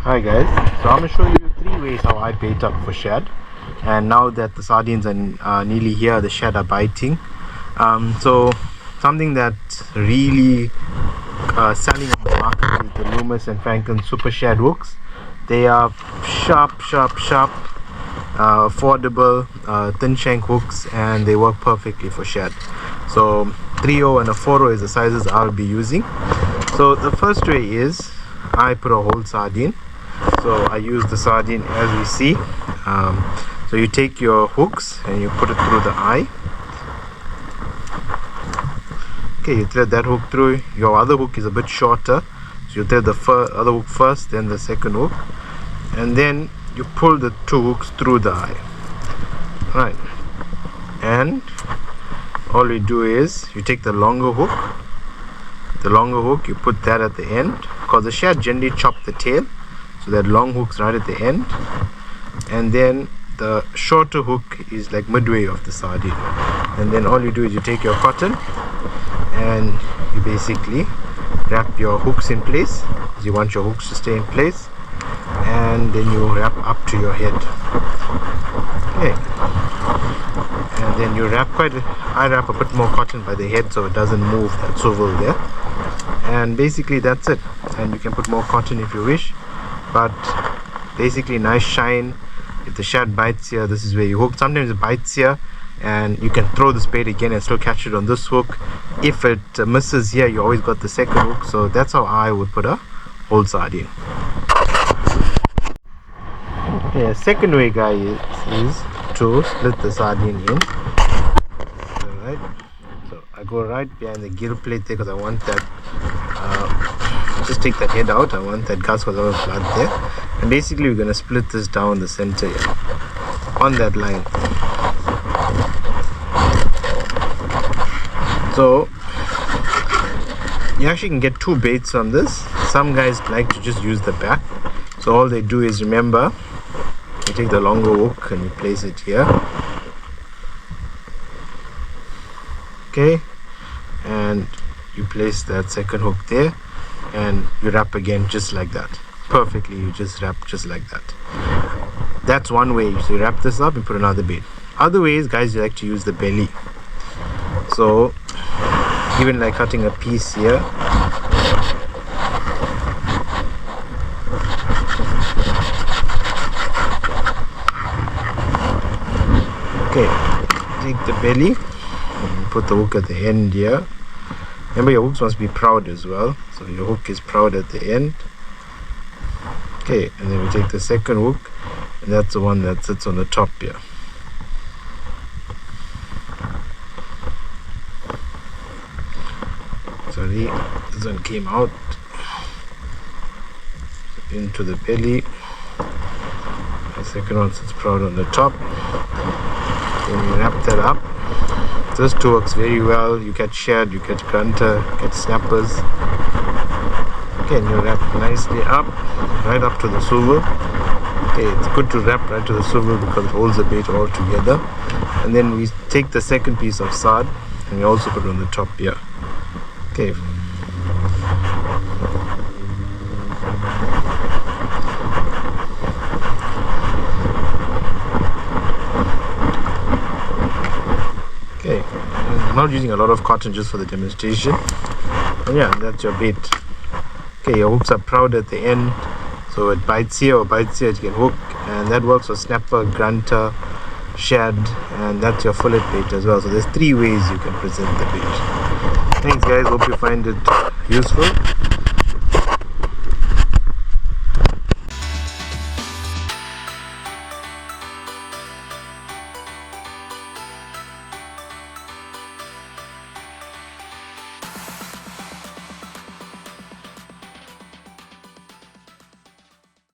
Hi guys, so I'm going to show you 3 ways how I bait up for shad. And now that the sardines are nearly here, the shad are biting. So something that's really selling on the market is the Loomis and Franklin Super Shad hooks. They are sharp, affordable, thin shank hooks, and they work perfectly for shad. So 3.0 and a 4.0 is the sizes I'll be using. So the first way is I put a whole sardine. So I use the sardine as we see. So you take your hooks and you put it through the eye. Okay, you thread that hook through. Your other hook is a bit shorter, so you thread the other hook first, then the second hook, and then you pull the 2 hooks through the eye. Right, and all we do is you take the longer hook. You put that at the end, because the shad generally chop the tail, so that long hook's right at the end, and then the shorter hook is like midway of the sardine. And then all you do is you take your cotton and you basically wrap your hooks in place, because you want your hooks to stay in place, and then you wrap up to your head. Okay, and then you wrap I wrap a bit more cotton by the head so it doesn't move that swivel there, and basically that's it. And you can put more cotton if you wish, but basically nice shine. If the shad bites here, this is where you hook. Sometimes it bites here and you can throw this bait again and still catch it on this hook. If it misses here, you always got the second hook. So that's how I would put a whole sardine. Okay, second way, guys, is to split the sardine in. Alright, so I go right behind the gill plate there, because I want that just take that head out. I want that guts because of blood there. And basically we're going to split this down the center here on that line. So you actually can get 2 baits on this. Some guys like to just use the back, so all they do is, remember, you take the longer hook and you place it here. Okay, and you place that second hook there, and you wrap again just like that. Perfectly, you just wrap just like that. That's one way. So you wrap this up and put another bait. Other ways, guys, you like to use the belly. So even like cutting a piece here, okay, take the belly and put the hook at the end here. Remember, your hooks must be proud as well, so your hook is proud at the end. Okay, and then we take the second hook, and that's the one that sits on the top here. Sorry, this one came out. Into the belly. The second one sits proud on the top. Then you wrap that up. This 2 works very well. You get shad, you get grunter, you get snappers. Okay, and you wrap nicely up, right up to the swivel. Okay, it's good to wrap right to the swivel because it holds the bait all together. And then we take the second piece of sard and we also put it on the top here. Okay. Okay, I'm not using a lot of cotton just for the demonstration. And yeah, that's your bait. Okay, your hooks are proud at the end, so it bites here or bites here, you can hook, and that works for snapper, grunter, shad, and that's your fillet bait as well. So there's 3 ways you can present the bait. Thanks guys, hope you find it useful.